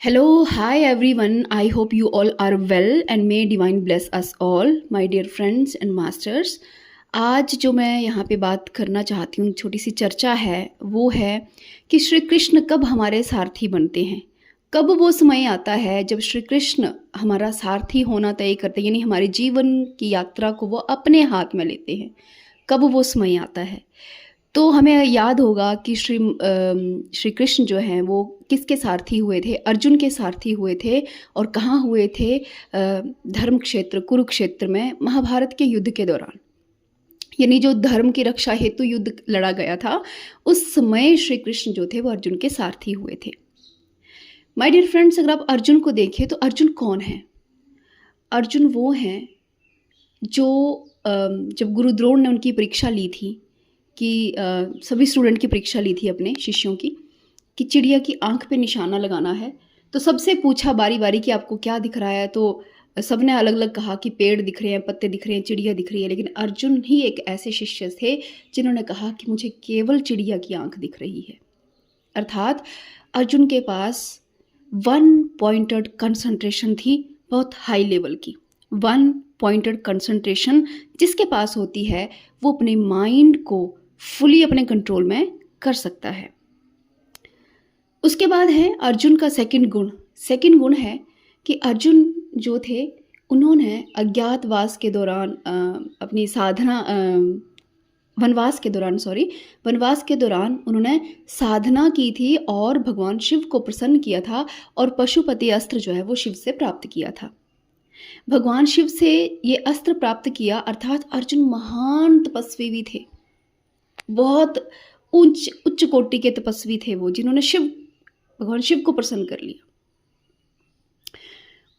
Hello, hi everyone. I hope you all are well and may divine bless us all, my dear friends and masters. आज जो मैं यहाँ पे बात करना चाहती हूँ, छोटी सी चर्चा है, वो है कि श्री कृष्ण कब हमारे सारथी बनते हैं। कब वो समय आता है जब श्री कृष्ण हमारा सारथी होना तय करते हैं, यानी हमारे जीवन की यात्रा को वो अपने हाथ में लेते हैं। कब वो समय आता है, तो हमें याद होगा कि श्री कृष्ण जो हैं वो किसके सारथी हुए थे? अर्जुन के सारथी हुए थे। और कहाँ हुए थे? धर्म क्षेत्र कुरुक्षेत्र में महाभारत के युद्ध के दौरान, यानी जो धर्म की रक्षा हेतु युद्ध लड़ा गया था, उस समय श्री कृष्ण जो थे वो अर्जुन के सारथी हुए थे। माय डियर फ्रेंड्स, अगर आप अर्जुन को देखें तो अर्जुन कौन है? अर्जुन वो हैं जो जब गुरु द्रोण ने उनकी परीक्षा ली थी कि सभी स्टूडेंट की परीक्षा ली थी अपने शिष्यों की, कि चिड़िया की आंख पे निशाना लगाना है, तो सबसे पूछा बारी बारी कि आपको क्या दिख रहा है, तो सबने अलग अलग कहा कि पेड़ दिख रहे हैं, पत्ते दिख रहे हैं, चिड़िया दिख रही है। लेकिन अर्जुन ही एक ऐसे शिष्य थे जिन्होंने कहा कि मुझे केवल चिड़िया की आंख दिख रही है। अर्थात अर्जुन के पास वन पॉइंटेड कंसंट्रेशन थी, बहुत हाई लेवल की। वन पॉइंटेड कंसंट्रेशन जिसके पास होती है वो अपने माइंड को फुली अपने कंट्रोल में कर सकता है। उसके बाद है अर्जुन का सेकंड गुण। सेकंड गुण है कि अर्जुन जो थे उन्होंने अज्ञातवास के दौरान अपनी साधना वनवास के दौरान उन्होंने साधना की थी और भगवान शिव को प्रसन्न किया था, और पशुपति अस्त्र जो है वो शिव से प्राप्त किया था। भगवान शिव से ये अस्त्र प्राप्त किया, अर्थात अर्जुन महान तपस्वी भी थे, बहुत उच्च कोटि के तपस्वी थे वो, जिन्होंने भगवान शिव को प्रसन्न कर लिया।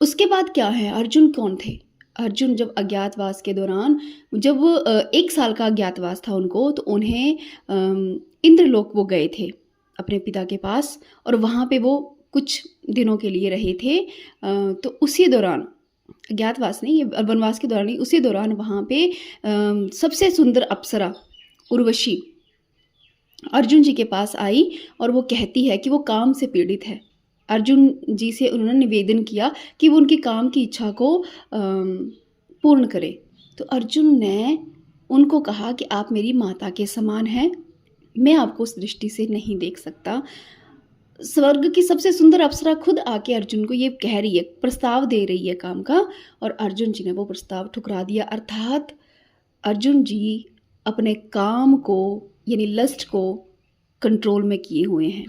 उसके बाद क्या है, अर्जुन कौन थे? अर्जुन जब अज्ञातवास के दौरान, जब 1 साल का अज्ञातवास था उनको, तो उन्हें इंद्रलोक वो गए थे अपने पिता के पास, और वहाँ पे वो कुछ दिनों के लिए रहे थे। तो उसी दौरान, अज्ञातवास नहीं, ये वनवास के दौरान नहीं, उसी दौरान वहाँ पे सबसे सुंदर अप्सरा उर्वशी अर्जुन जी के पास आई, और वो कहती है कि वो काम से पीड़ित है। अर्जुन जी से उन्होंने निवेदन किया कि वो उनकी काम की इच्छा को पूर्ण करे। तो अर्जुन ने उनको कहा कि आप मेरी माता के समान हैं, मैं आपको उस दृष्टि से नहीं देख सकता। स्वर्ग की सबसे सुंदर अप्सरा खुद आके अर्जुन को ये कह रही है, प्रस्ताव दे रही है काम का, और अर्जुन जी ने वो प्रस्ताव ठुकरा दिया। अर्थात अर्जुन जी अपने काम को, यानी लस्ट को कंट्रोल में किए हुए हैं।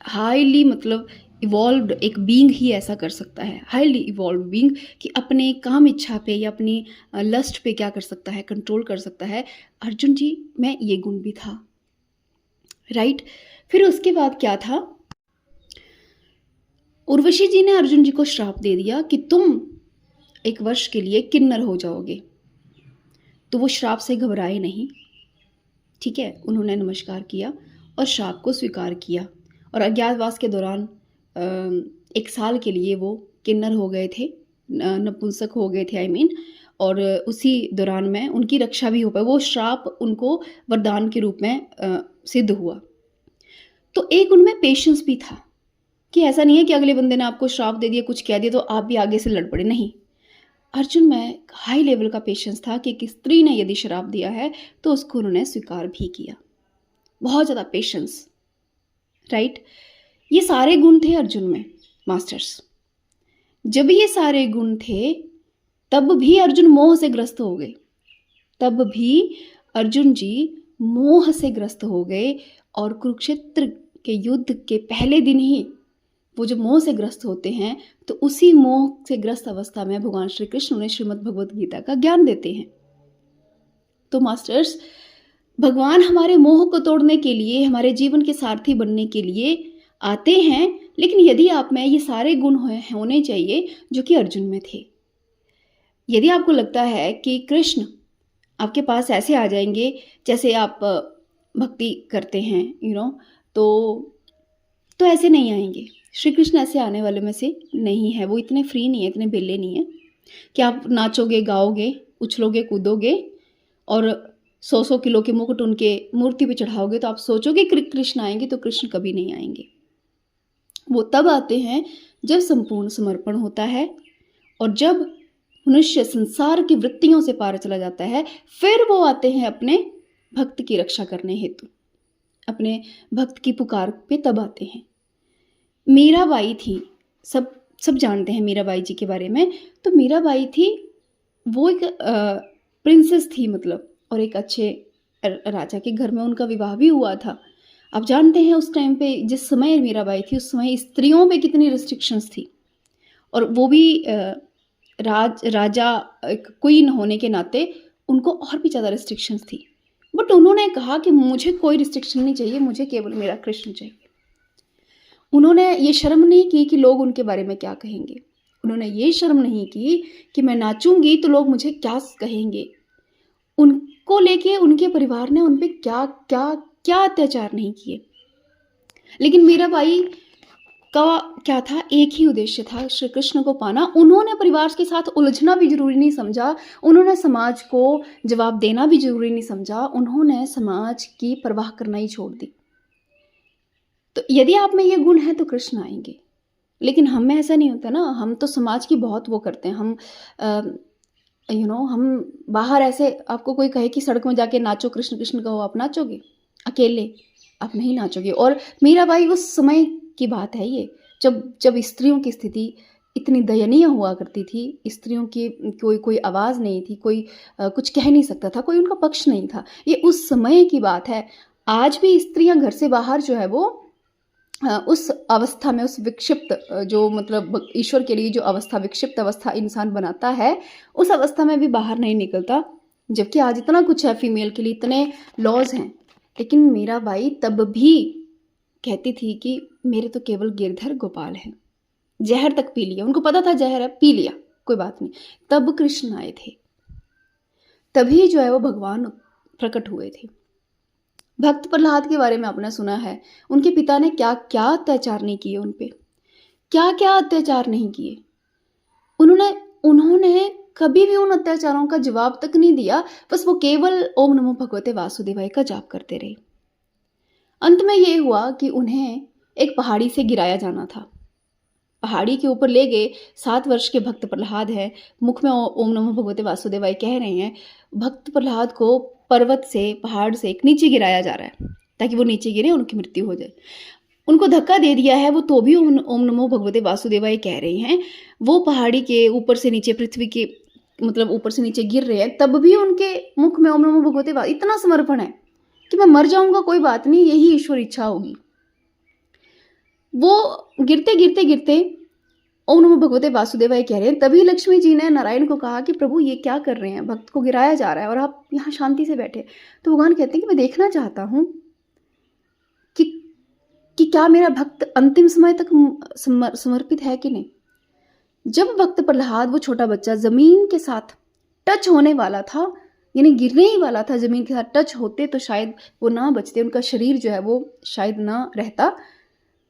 हाईली मतलब इवॉल्व्ड एक बीइंग ही ऐसा कर सकता है, हाईली इवॉल्व्ड बीइंग, कि अपने काम इच्छा पे या अपनी लस्ट पे क्या कर सकता है, कंट्रोल कर सकता है। अर्जुन जी में ये गुण भी था, राइट। फिर उसके बाद क्या था, उर्वशी जी ने अर्जुन जी को श्राप दे दिया कि तुम 1 वर्ष के लिए किन्नर हो जाओगे। तो वो श्राप से घबराए नहीं, ठीक है, उन्होंने नमस्कार किया और श्राप को स्वीकार किया, और अज्ञातवास के दौरान 1 साल के लिए वो किन्नर हो गए थे, नपुंसक हो गए थे, आई मीन। और उसी दौरान में उनकी रक्षा भी हो पाई, वो श्राप उनको वरदान के रूप में सिद्ध हुआ। तो एक उनमें पेशेंस भी था, कि ऐसा नहीं है कि अगले बंदे ने आपको श्राप दे दिया, कुछ कह दिया तो आप भी आगे से लड़ पड़े, नहीं। अर्जुन में हाई लेवल का पेशेंस था कि स्त्री ने यदि श्राप दिया है तो उसको उन्होंने स्वीकार भी किया। बहुत ज़्यादा पेशेंस, राइट। ये सारे गुण थे अर्जुन में, मास्टर्स। जब ये सारे गुण थे तब भी अर्जुन मोह से ग्रस्त हो गए, तब भी अर्जुन जी मोह से ग्रस्त हो गए। और कुरुक्षेत्र के युद्ध के पहले दिन ही वो जब मोह से ग्रस्त होते हैं, तो उसी मोह से ग्रस्त अवस्था में भगवान श्री कृष्ण उन्हें श्रीमद् भगवत गीता का ज्ञान देते हैं। तो मास्टर्स, भगवान हमारे मोह को तोड़ने के लिए, हमारे जीवन के सारथी बनने के लिए आते हैं। लेकिन यदि आप में ये सारे गुण होने चाहिए जो कि अर्जुन में थे। यदि आपको लगता है कि कृष्ण आपके पास ऐसे आ जाएंगे जैसे आप भक्ति करते हैं, तो ऐसे नहीं आएंगे। श्री कृष्ण ऐसे आने वाले में से नहीं है, वो इतने फ्री नहीं है, इतने बेले नहीं है कि आप नाचोगे, गाओगे, उछलोगे, कूदोगे और 100-100 किलो के मुकुट उनके मूर्ति पे चढ़ाओगे तो आप सोचोगे कि कृष्ण आएंगे, तो कृष्ण कभी नहीं आएंगे। वो तब आते हैं जब संपूर्ण समर्पण होता है और जब मनुष्य संसार की वृत्तियों से पार चला जाता है, फिर वो आते हैं अपने भक्त की रक्षा करने हेतु, अपने भक्त की पुकार पे तब आते हैं। मीराबाई थी, सब सब जानते हैं मीराबाई जी के बारे में। तो मीराबाई थी, वो एक प्रिंसेस थी मतलब, और एक अच्छे राजा के घर में उनका विवाह भी हुआ था। आप जानते हैं उस टाइम पे जिस समय मीराबाई थी, उस समय स्त्रियों पे कितनी रिस्ट्रिक्शंस थी, और वो भी राजा एक क्वीन होने के नाते उनको और भी ज़्यादा रिस्ट्रिक्शंस थी। बट उन्होंने कहा कि मुझे कोई रिस्ट्रिक्शन नहीं चाहिए, मुझे केवल मेरा कृष्ण चाहिए। उन्होंने ये शर्म नहीं की कि लोग उनके बारे में क्या कहेंगे। उन्होंने ये शर्म नहीं की कि मैं नाचूंगी तो लोग मुझे क्या कहेंगे। उनको लेके उनके परिवार ने उन पे क्या क्या क्या अत्याचार नहीं किए। लेकिन मीराबाई का क्या था, एक ही उद्देश्य था, श्री कृष्ण को पाना। उन्होंने परिवार के साथ उलझना भी जरूरी नहीं समझा, उन्होंने समाज को जवाब देना भी जरूरी नहीं समझा, उन्होंने समाज की परवाह करना ही छोड़ दी। तो यदि आप में ये गुण है तो कृष्ण आएंगे। लेकिन हम में ऐसा नहीं होता ना, हम तो समाज की बहुत वो करते हैं। हम हम बाहर ऐसे, आपको कोई कहे कि सड़क में जाके नाचो कृष्ण कृष्ण कहो, आप नाचोगे? अकेले आप नहीं नाचोगे। और मीराबाई उस समय की बात है ये, जब स्त्रियों की स्थिति इतनी दयनीय हुआ करती थी, स्त्रियों की कोई आवाज़ नहीं थी, कोई कुछ कह नहीं सकता था, कोई उनका पक्ष नहीं था। ये उस समय की बात है। आज भी स्त्रियां घर से बाहर जो है वो उस अवस्था में, उस विक्षिप्त जो मतलब ईश्वर के लिए जो अवस्था, विक्षिप्त अवस्था इंसान बनाता है, उस अवस्था में भी बाहर नहीं निकलता। जबकि आज इतना कुछ है फीमेल के लिए, इतने लॉज हैं। लेकिन मीराबाई तब भी कहती थी कि मेरे तो केवल गिरधर गोपाल हैं। जहर तक पी लिया, उनको पता था जहर है, पी लिया, कोई बात नहीं। तब कृष्ण आए थे, तभी जो है वो भगवान प्रकट हुए थे। भक्त प्रहलाद के बारे में आपने सुना है, उनके पिता ने क्या क्या अत्याचार नहीं किए, उन पे क्या क्या अत्याचार नहीं किए। उन्होंने कभी भी उन अत्याचारों का जवाब तक नहीं दिया, बस वो केवल ओम नमो भगवते वासुदेवाय का जाप करते रहे। अंत में ये हुआ कि उन्हें एक पहाड़ी से गिराया जाना था। पहाड़ी के ऊपर ले गए। 7 वर्ष के भक्त प्रहलाद है, मुख में ओम नमो भगवते वासुदेवाय कह रहे हैं। भक्त प्रहलाद को पर्वत से, पहाड़ से एक नीचे गिराया जा रहा है ताकि वो नीचे गिरे, उनकी मृत्यु हो जाए। उनको धक्का दे दिया है, वो तो भी ओम नमो भगवते वासुदेवाय कह रहे हैं। वो पहाड़ी के ऊपर से नीचे, पृथ्वी के मतलब ऊपर से नीचे गिर रहे हैं, तब भी उनके मुख में ओम नमो भगवते इतना समर्पण है कि मैं मर जाऊंगा कोई बात नहीं, यही ईश्वर इच्छा होगी। वो गिरते गिरते गिरते ओम नमो भगवते वासुदेवाय कह रहे हैं। तभी लक्ष्मी जी ने नारायण को कहा कि प्रभु ये क्या कर रहे हैं, भक्त को गिराया जा रहा है और आप यहाँ शांति से बैठे। तो भगवान कहते हैं कि मैं देखना चाहता हूँ कि क्या मेरा भक्त अंतिम समय तक समर्पित है कि नहीं। जब भक्त प्रहलाद, वो छोटा बच्चा, जमीन के साथ टच होने वाला था, यानी गिरने ही वाला था, जमीन के साथ टच होते तो शायद वो ना बचते, उनका शरीर जो है वो शायद ना रहता,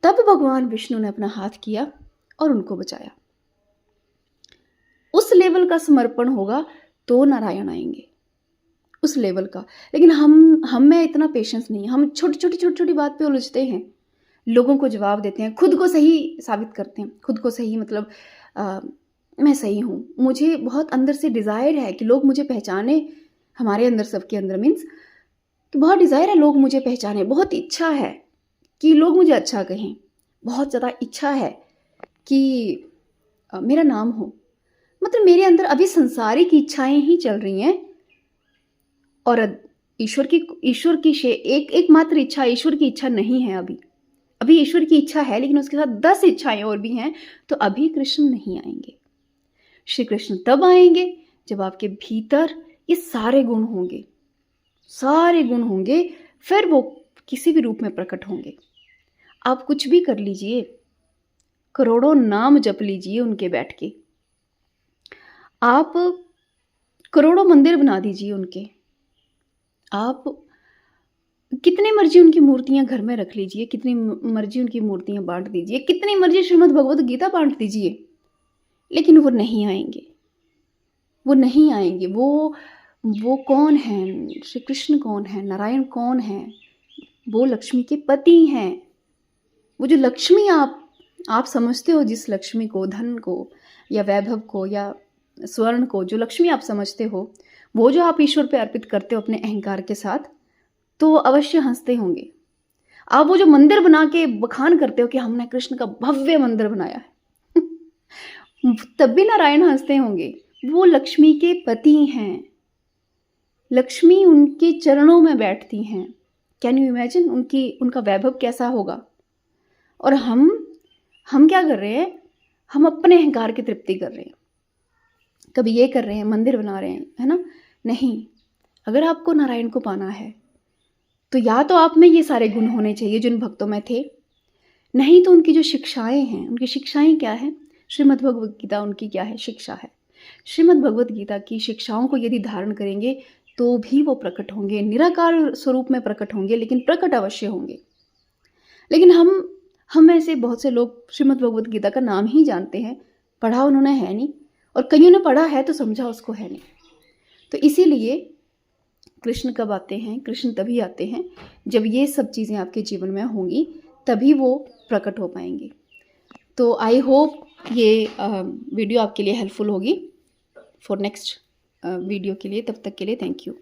तब भगवान विष्णु ने अपना हाथ किया और उनको बचाया। उस लेवल का समर्पण होगा तो नारायण आएंगे, उस लेवल का। लेकिन हम में इतना पेशेंस नहीं है। हम छोटी छोटी बात पे उलझते हैं, लोगों को जवाब देते हैं, खुद को सही साबित करते हैं, खुद को सही मतलब मैं सही हूँ, मुझे बहुत अंदर से डिज़ायर है कि लोग मुझे पहचाने। हमारे अंदर, सबके अंदर मीन्स कि बहुत डिज़ायर है लोग मुझे पहचाने, बहुत इच्छा है कि लोग मुझे अच्छा कहें, बहुत ज़्यादा इच्छा है कि मेरा नाम हो। मतलब मेरे अंदर अभी संसारिक इच्छाएं ही चल रही हैं, और ईश्वर की एकमात्र इच्छा, ईश्वर की इच्छा नहीं है। अभी ईश्वर की इच्छा है, लेकिन उसके साथ 10 इच्छाएं और भी हैं। तो अभी कृष्ण नहीं आएंगे। श्री कृष्ण तब आएंगे जब आपके भीतर ये सारे गुण होंगे, फिर वो किसी भी रूप में प्रकट होंगे। आप कुछ भी कर लीजिए, करोड़ों नाम जप लीजिए उनके बैठ के, आप करोड़ों मंदिर बना दीजिए उनके, आप कितनी मर्जी उनकी मूर्तियां घर में रख लीजिए, कितनी मर्जी उनकी मूर्तियां बांट दीजिए, कितनी मर्जी श्रीमद् भगवद गीता बांट दीजिए, लेकिन वो नहीं आएंगे। वो कौन है? श्री कृष्ण कौन है? नारायण कौन है? वो लक्ष्मी के पति हैं। वो जो लक्ष्मी आप आप समझते हो जिस लक्ष्मी को, धन को या वैभव को या स्वर्ण को, जो लक्ष्मी आप समझते हो, वो जो आप ईश्वर पे अर्पित करते हो अपने अहंकार के साथ, तो वो अवश्य हँसते होंगे। आप वो जो मंदिर बना के बखान करते हो कि हमने कृष्ण का भव्य मंदिर बनाया है तब भी नारायण हँसते होंगे। वो लक्ष्मी के पति हैं। लक्ष्मी उनके चरणों में बैठती हैं। कैन यू इमेजिन उनका वैभव कैसा होगा? और हम क्या कर रहे हैं? हम अपने अहंकार की तृप्ति कर रहे हैं। कभी ये कर रहे हैं, मंदिर बना रहे हैं, है ना? नहीं, अगर आपको नारायण को पाना है तो या तो आप में ये सारे गुण होने चाहिए जिन भक्तों में थे, नहीं तो उनकी जो शिक्षाएं हैं, उनकी शिक्षाएं क्या है? श्रीमद् भगवद गीता उनकी क्या है? शिक्षा है। श्रीमद् भगवद गीता की शिक्षाओं को यदि धारण करेंगे तो भी वो प्रकट होंगे, निराकार स्वरूप में प्रकट होंगे, लेकिन प्रकट अवश्य होंगे। लेकिन हम में से बहुत से लोग श्रीमद् भगवद गीता का नाम ही जानते हैं, पढ़ा उन्होंने है नहीं, और कईयों ने पढ़ा है तो समझा उसको है नहीं। तो इसीलिए कृष्ण कब आते हैं? कृष्ण तभी आते हैं जब ये सब चीज़ें आपके जीवन में होंगी, तभी वो प्रकट हो पाएंगे। तो आई होप ये वीडियो आपके लिए हेल्पफुल होगी। फॉर नेक्स्ट वीडियो के लिए, तब तक के लिए थैंक यू।